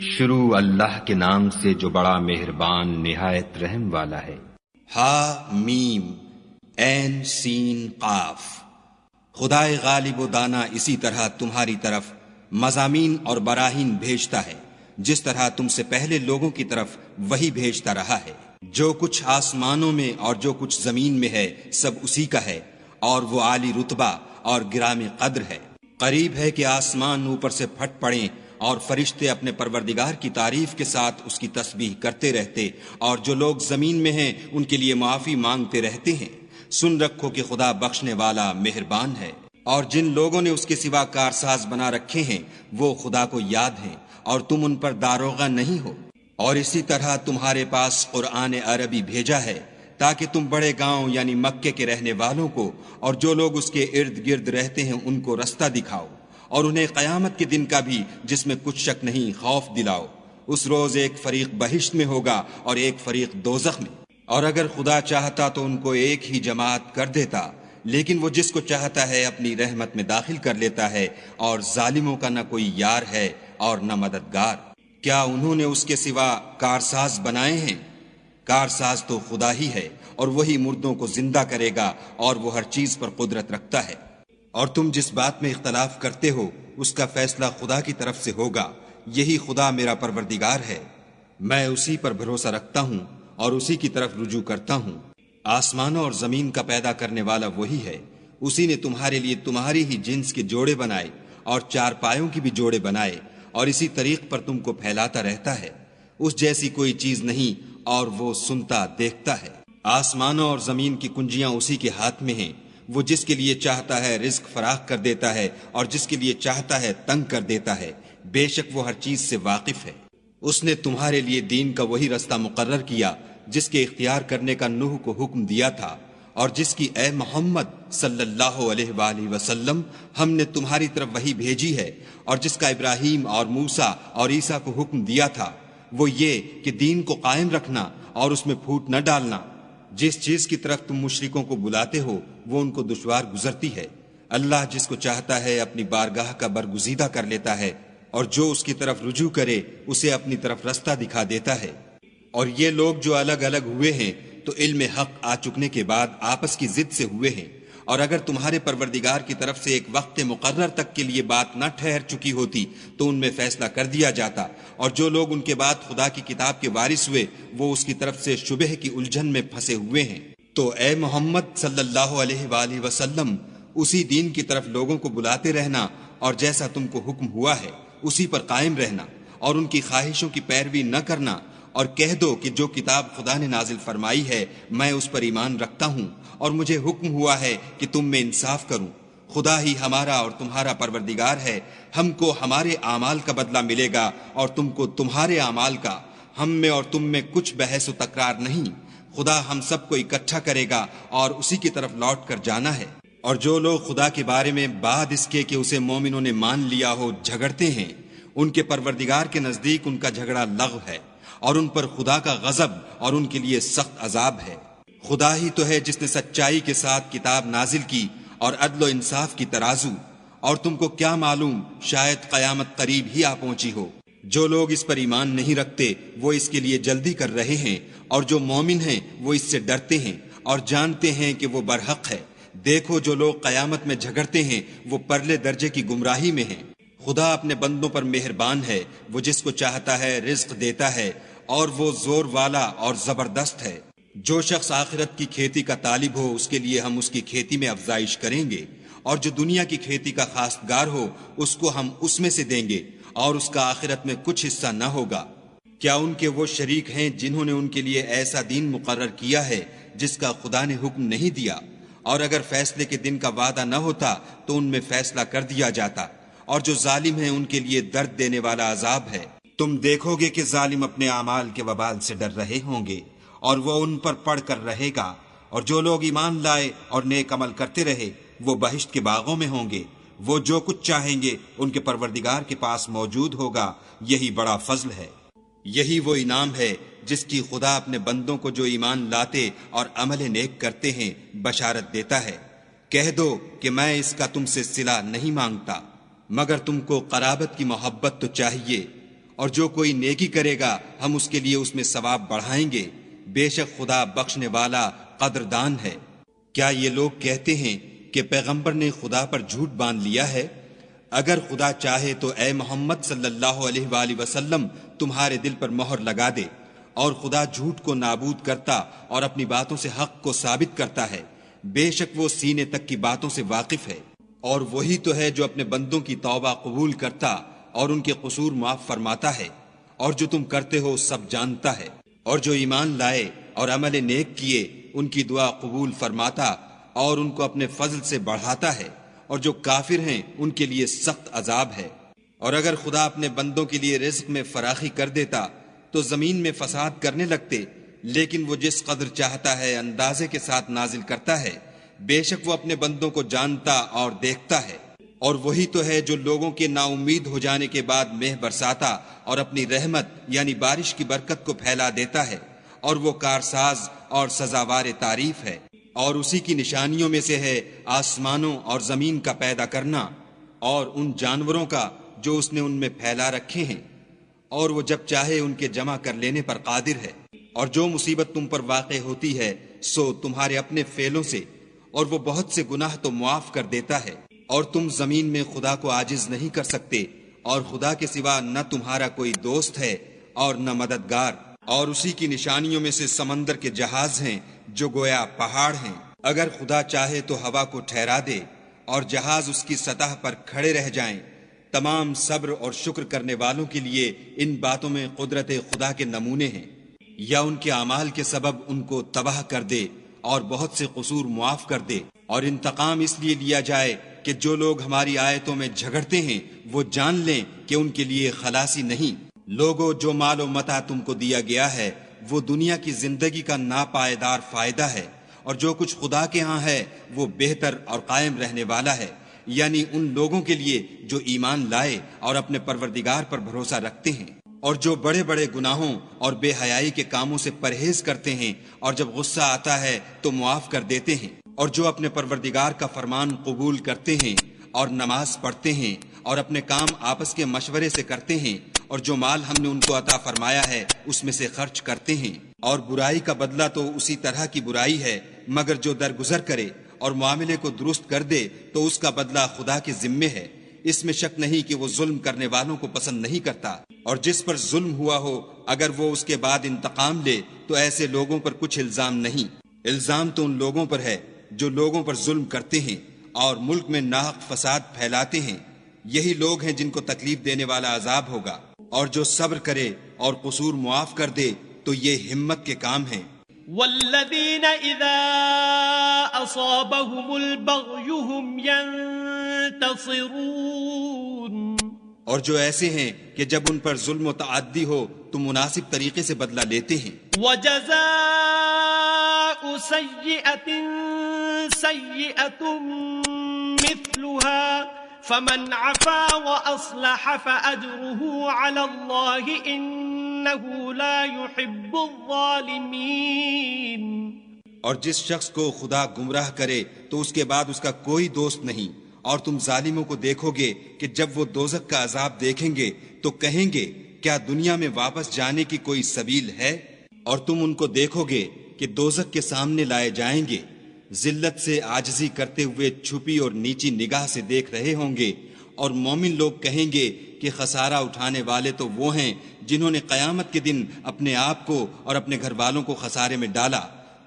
شروع اللہ کے نام سے جو بڑا مہربان نہایت رحم والا ہے۔ ہا میم عین سین قاف۔ خدائے غالب و دانا اسی طرح تمہاری طرف مضامین اور براہین بھیجتا ہے جس طرح تم سے پہلے لوگوں کی طرف وہی بھیجتا رہا ہے۔ جو کچھ آسمانوں میں اور جو کچھ زمین میں ہے سب اسی کا ہے، اور وہ عالی رتبہ اور گرام قدر ہے۔ قریب ہے کہ آسمان اوپر سے پھٹ پڑیں اور فرشتے اپنے پروردگار کی تعریف کے ساتھ اس کی تسبیح کرتے رہتے، اور جو لوگ زمین میں ہیں ان کے لیے معافی مانگتے رہتے ہیں۔ سن رکھو کہ خدا بخشنے والا مہربان ہے۔ اور جن لوگوں نے اس کے سوا کارساز بنا رکھے ہیں وہ خدا کو یاد ہیں، اور تم ان پر داروغہ نہیں ہو۔ اور اسی طرح تمہارے پاس قرآن عربی بھیجا ہے تاکہ تم بڑے گاؤں یعنی مکے کے رہنے والوں کو اور جو لوگ اس کے ارد گرد رہتے ہیں ان کو رستہ دکھاؤ، اور انہیں قیامت کے دن کا بھی جس میں کچھ شک نہیں خوف دلاؤ۔ اس روز ایک فریق بہشت میں ہوگا اور ایک فریق دوزخ میں، اور اگر خدا چاہتا تو ان کو ایک ہی جماعت کر دیتا، لیکن وہ جس کو چاہتا ہے اپنی رحمت میں داخل کر لیتا ہے، اور ظالموں کا نہ کوئی یار ہے اور نہ مددگار۔ کیا انہوں نے اس کے سوا کارساز بنائے ہیں؟ کارساز تو خدا ہی ہے، اور وہی مردوں کو زندہ کرے گا، اور وہ ہر چیز پر قدرت رکھتا ہے۔ اور تم جس بات میں اختلاف کرتے ہو اس کا فیصلہ خدا کی طرف سے ہوگا۔ یہی خدا میرا پروردگار ہے، میں اسی پر بھروسہ رکھتا ہوں اور اسی کی طرف رجوع کرتا ہوں۔ آسمانوں اور زمین کا پیدا کرنے والا وہی ہے۔ اسی نے تمہارے لیے تمہاری ہی جنس کے جوڑے بنائے اور چار پایوں کی بھی جوڑے بنائے، اور اسی طریق پر تم کو پھیلاتا رہتا ہے۔ اس جیسی کوئی چیز نہیں، اور وہ سنتا دیکھتا ہے۔ آسمانوں اور زمین کی کنجیاں اسی کے ہاتھ میں ہیں۔ وہ جس کے لیے چاہتا ہے رزق فراخ کر دیتا ہے، اور جس کے لیے چاہتا ہے تنگ کر دیتا ہے۔ بے شک وہ ہر چیز سے واقف ہے۔ اس نے تمہارے لیے دین کا وہی رستہ مقرر کیا جس کے اختیار کرنے کا نوح کو حکم دیا تھا، اور جس کی اے محمد صلی اللہ علیہ وآلہ وسلم ہم نے تمہاری طرف وہی بھیجی ہے، اور جس کا ابراہیم اور موسیٰ اور عیسیٰ کو حکم دیا تھا، وہ یہ کہ دین کو قائم رکھنا اور اس میں پھوٹ نہ ڈالنا۔ جس چیز کی طرف تم مشرکوں کو بلاتے ہو وہ ان کو دشوار گزرتی ہے۔ اللہ جس کو چاہتا ہے اپنی بارگاہ کا برگزیدہ کر لیتا ہے، اور جو اس کی طرف رجوع کرے اسے اپنی طرف رستہ دکھا دیتا ہے۔ اور یہ لوگ جو الگ الگ ہوئے ہیں تو علم حق آ چکنے کے بعد آپس کی ضد سے ہوئے ہیں، اور اگر تمہارے پروردگار کی طرف سے ایک وقت مقرر تک کے لیے بات نہ ٹھہر چکی ہوتی تو ان میں فیصلہ کر دیا جاتا، اور جو لوگ ان کے بعد خدا کی کتاب کے وارث ہوئے وہ اس کی طرف سے شبہ کی الجھن میں پھنسے ہوئے ہیں۔ تو اے محمد صلی اللہ علیہ وآلہ وسلم اسی دین کی طرف لوگوں کو بلاتے رہنا، اور جیسا تم کو حکم ہوا ہے اسی پر قائم رہنا، اور ان کی خواہشوں کی پیروی نہ کرنا، اور کہہ دو کہ جو کتاب خدا نے نازل فرمائی ہے میں اس پر ایمان رکھتا ہوں، اور مجھے حکم ہوا ہے کہ تم میں انصاف کروں۔ خدا ہی ہمارا اور تمہارا پروردگار ہے، ہم کو ہمارے اعمال کا بدلہ ملے گا اور تم کو تمہارے اعمال کا۔ ہم میں اور تم میں کچھ بحث و تکرار نہیں، خدا ہم سب کو اکٹھا کرے گا اور اسی کی طرف لوٹ کر جانا ہے۔ اور جو لوگ خدا کے بارے میں بعد اس کے کہ اسے مومنوں نے مان لیا ہو جھگڑتے ہیں، ان کے پروردگار کے نزدیک ان کا جھگڑا لغو ہے، اور ان پر خدا کا غضب اور ان کے لیے سخت عذاب ہے۔ خدا ہی تو ہے جس نے سچائی کے ساتھ کتاب نازل کی اور عدل و انصاف کی ترازو، اور تم کو کیا معلوم شاید قیامت قریب ہی آ پہنچی ہو۔ جو لوگ اس پر ایمان نہیں رکھتے وہ اس کے لیے جلدی کر رہے ہیں، اور جو مومن ہیں وہ اس سے ڈرتے ہیں اور جانتے ہیں کہ وہ برحق ہے۔ دیکھو جو لوگ قیامت میں جھگڑتے ہیں وہ پرلے درجے کی گمراہی میں ہیں۔ خدا اپنے بندوں پر مہربان ہے، وہ جس کو چاہتا ہے رزق دیتا ہے، اور وہ زور والا اور زبردست ہے۔ جو شخص آخرت کی کھیتی کا طالب ہو اس کے لیے ہم اس کی کھیتی میں افزائش کریں گے، اور جو دنیا کی کھیتی کا خواستگار ہو اس کو ہم اس میں سے دیں گے، اور اس کا آخرت میں کچھ حصہ نہ ہوگا۔ کیا ان کے وہ شریک ہیں جنہوں نے ان کے لیے ایسا دین مقرر کیا ہے جس کا خدا نے حکم نہیں دیا؟ اور اگر فیصلے کے دن کا وعدہ نہ ہوتا تو ان میں فیصلہ کر دیا جاتا، اور جو ظالم ہیں ان کے لیے درد دینے والا عذاب ہے۔ تم دیکھو گے کہ ظالم اپنے اعمال کے وبال سے ڈر رہے ہوں گے، اور وہ ان پر پڑھ کر رہے گا، اور جو لوگ ایمان لائے اور نیک عمل کرتے رہے وہ بہشت کے باغوں میں ہوں گے۔ وہ جو کچھ چاہیں گے ان کے پروردگار کے پاس موجود ہوگا، یہی بڑا فضل ہے۔ یہی وہ انعام ہے جس کی خدا اپنے بندوں کو جو ایمان لاتے اور عمل نیک کرتے ہیں بشارت دیتا ہے۔ کہہ دو کہ میں اس کا تم سے صلہ نہیں مانگتا، مگر تم کو قرابت کی محبت تو چاہیے، اور جو کوئی نیکی کرے گا ہم اس کے لیے اس میں ثواب بڑھائیں گے، بے شک خدا بخشنے والا قدردان ہے۔ کیا یہ لوگ کہتے ہیں کہ پیغمبر نے خدا پر جھوٹ باندھ لیا ہے؟ اگر خدا چاہے تو اے محمد صلی اللہ علیہ وآلہ وسلم تمہارے دل پر مہر لگا دے، اور خدا جھوٹ کو نابود کرتا اور اپنی باتوں سے حق کو ثابت کرتا ہے، بے شک وہ سینے تک کی باتوں سے واقف ہے۔ اور وہی تو ہے جو اپنے بندوں کی توبہ قبول کرتا اور ان کے قصور معاف فرماتا ہے، اور جو تم کرتے ہو سب جانتا ہے۔ اور جو ایمان لائے اور عمل نیک کیے ان کی دعا قبول فرماتا اور ان کو اپنے فضل سے بڑھاتا ہے، اور جو کافر ہیں ان کے لیے سخت عذاب ہے۔ اور اگر خدا اپنے بندوں کے لیے رزق میں فراخی کر دیتا تو زمین میں فساد کرنے لگتے، لیکن وہ جس قدر چاہتا ہے اندازے کے ساتھ نازل کرتا ہے، بے شک وہ اپنے بندوں کو جانتا اور دیکھتا ہے۔ اور وہی تو ہے جو لوگوں کے نا امید ہو جانے کے بعد مہ برساتا اور اپنی رحمت یعنی بارش کی برکت کو پھیلا دیتا ہے، اور وہ کارساز اور سزاوار تعریف ہے۔ اور اسی کی نشانیوں میں سے ہے آسمانوں اور زمین کا پیدا کرنا اور ان جانوروں کا جو اس نے ان میں پھیلا رکھے ہیں، اور وہ جب چاہے ان کے جمع کر لینے پر قادر ہے۔ اور جو مصیبت تم پر واقع ہوتی ہے سو تمہارے اپنے فعلوں سے، اور وہ بہت سے گناہ تو معاف کر دیتا ہے۔ اور تم زمین میں خدا کو عاجز نہیں کر سکتے، اور خدا کے سوا نہ تمہارا کوئی دوست ہے اور نہ مددگار۔ اور اسی کی نشانیوں میں سے سمندر کے جہاز ہیں جو گویا پہاڑ ہیں۔ اگر خدا چاہے تو ہوا کو ٹھہرا دے اور جہاز اس کی سطح پر کھڑے رہ جائیں۔ تمام صبر اور شکر کرنے والوں کے لیے ان باتوں میں قدرت خدا کے نمونے ہیں۔ یا ان کے اعمال کے سبب ان کو تباہ کر دے اور بہت سے قصور معاف کر دے۔ اور انتقام اس لیے لیا جائے کہ جو لوگ ہماری آیتوں میں جھگڑتے ہیں وہ جان لیں کہ ان کے لیے خلاصی نہیں۔ لوگوں، جو مال و متاع تم کو دیا گیا ہے وہ دنیا کی زندگی کا ناپائیدار فائدہ ہے، اور جو کچھ خدا کے ہاں ہے وہ بہتر اور قائم رہنے والا ہے، یعنی ان لوگوں کے لیے جو ایمان لائے اور اپنے پروردگار پر بھروسہ رکھتے ہیں، اور جو بڑے بڑے گناہوں اور بے حیائی کے کاموں سے پرہیز کرتے ہیں، اور جب غصہ آتا ہے تو معاف کر دیتے ہیں، اور جو اپنے پروردگار کا فرمان قبول کرتے ہیں اور نماز پڑھتے ہیں اور اپنے کام آپس کے مشورے سے کرتے ہیں، اور جو مال ہم نے ان کو عطا فرمایا ہے اس میں سے خرچ کرتے ہیں۔ اور برائی کا بدلہ تو اسی طرح کی برائی ہے، مگر جو درگزر کرے اور معاملے کو درست کر دے تو اس کا بدلہ خدا کے ذمے ہے۔ اس میں شک نہیں کہ وہ ظلم کرنے والوں کو پسند نہیں کرتا۔ اور جس پر ظلم ہوا ہو اگر وہ اس کے بعد انتقام لے تو ایسے لوگوں پر کچھ الزام نہیں۔ الزام تو ان لوگوں پر ہے جو لوگوں پر ظلم کرتے ہیں اور ملک میں ناحق فساد پھیلاتے ہیں۔ یہی لوگ ہیں جن کو تکلیف دینے والا عذاب ہوگا۔ اور جو صبر کرے اور قصور معاف کر دے تو یہ ہمت کے کام ہیں۔ والذین اذا اصابهم البغی هم ینتصرون، اور جو ایسے ہیں کہ جب ان پر ظلم و تعدی ہو تو مناسب طریقے سے بدلہ لیتے ہیں۔ وجزاء سیئة سیئة مثلها فمن عفا وأصلح فأجره على الله إنه لا يحب الظالمين۔ اور جس شخص کو خدا گمراہ کرے تو اس کے بعد اس کا کوئی دوست نہیں، اور تم ظالموں کو دیکھو گے کہ جب وہ دوزخ کا عذاب دیکھیں گے تو کہیں گے کیا دنیا میں واپس جانے کی کوئی سبیل ہے؟ اور تم ان کو دیکھو گے کہ دوزخ کے سامنے لائے جائیں گے، ذلت سے عاجزی کرتے ہوئے چھپی اور نیچی نگاہ سے دیکھ رہے ہوں گے، اور مومن لوگ کہیں گے کہ خسارہ اٹھانے والے تو وہ ہیں جنہوں نے قیامت کے دن اپنے آپ کو اور اپنے گھر والوں کو خسارے میں ڈالا۔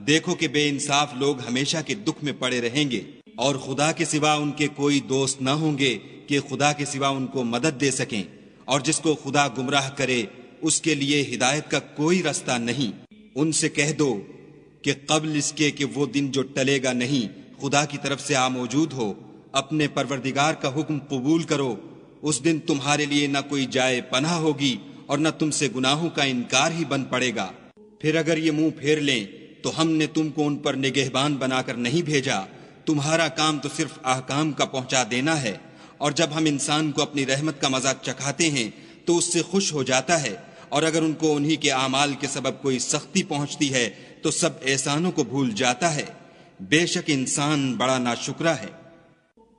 دیکھو کہ بے انصاف لوگ ہمیشہ کے دکھ میں پڑے رہیں گے، اور خدا کے سوا ان کے کوئی دوست نہ ہوں گے کہ خدا کے سوا ان کو مدد دے سکیں۔ اور جس کو خدا گمراہ کرے اس کے لیے ہدایت کا کوئی رستہ نہیں۔ ان سے کہہ دو کہ قبل اس کے کہ وہ دن جو ٹلے گا نہیں خدا کی طرف سے موجود ہو، اپنے پروردگار کا حکم قبول کرو۔ اس دن تمہارے لیے نہ کوئی جائے پناہ ہوگی اور نہ تم سے گناہوں کا انکار ہی بن پڑے گا۔ پھر اگر یہ منہ پھیر لیں تو ہم نے تم کو ان پر نگہبان بنا کر نہیں بھیجا، تمہارا کام تو صرف احکام کا پہنچا دینا ہے۔ اور جب ہم انسان کو اپنی رحمت کا مزہ چکھاتے ہیں تو اس سے خوش ہو جاتا ہے، اور اگر ان کو انہی کے اعمال کے سبب کوئی سختی پہنچتی ہے تو سب احسانوں کو بھول جاتا ہے۔ بے شک انسان بڑا ناشکرا ہے۔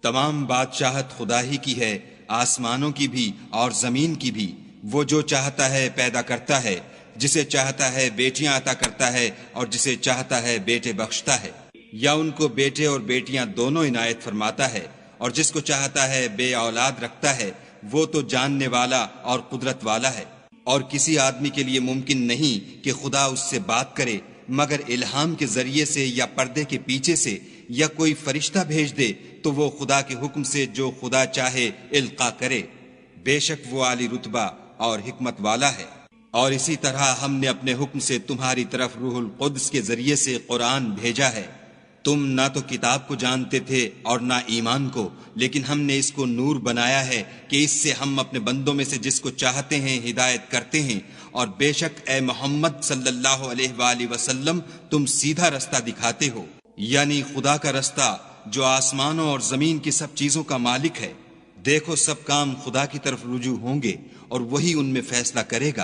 تمام بادشاہت خدا ہی کی ہے، آسمانوں کی بھی اور زمین کی بھی۔ وہ جو چاہتا ہے پیدا کرتا ہے، جسے چاہتا ہے بیٹیاں عطا کرتا ہے اور جسے چاہتا ہے بیٹے بخشتا ہے، یا ان کو بیٹے اور بیٹیاں دونوں عنایت فرماتا ہے، اور جس کو چاہتا ہے بے اولاد رکھتا ہے، وہ تو جاننے والا اور قدرت والا ہے۔ اور کسی آدمی کے لیے ممکن نہیں کہ خدا اس سے بات کرے مگر الہام کے ذریعے سے یا پردے کے پیچھے سے، یا کوئی فرشتہ بھیج دے تو وہ خدا کے حکم سے جو خدا چاہے القا کرے، بے شک وہ عالی رتبہ اور حکمت والا ہے۔ اور اسی طرح ہم نے اپنے حکم سے تمہاری طرف روح القدس کے ذریعے سے قرآن بھیجا ہے۔ تم نہ تو کتاب کو جانتے تھے اور نہ ایمان کو، لیکن ہم نے اس کو نور بنایا ہے کہ اس سے ہم اپنے بندوں میں سے جس کو چاہتے ہیں ہدایت کرتے ہیں، اور بے شک اے محمد صلی اللہ علیہ وآلہ وسلم تم سیدھا رستہ دکھاتے ہو، یعنی خدا کا رستہ جو آسمانوں اور زمین کی سب چیزوں کا مالک ہے۔ دیکھو سب کام خدا کی طرف رجوع ہوں گے اور وہی ان میں فیصلہ کرے گا۔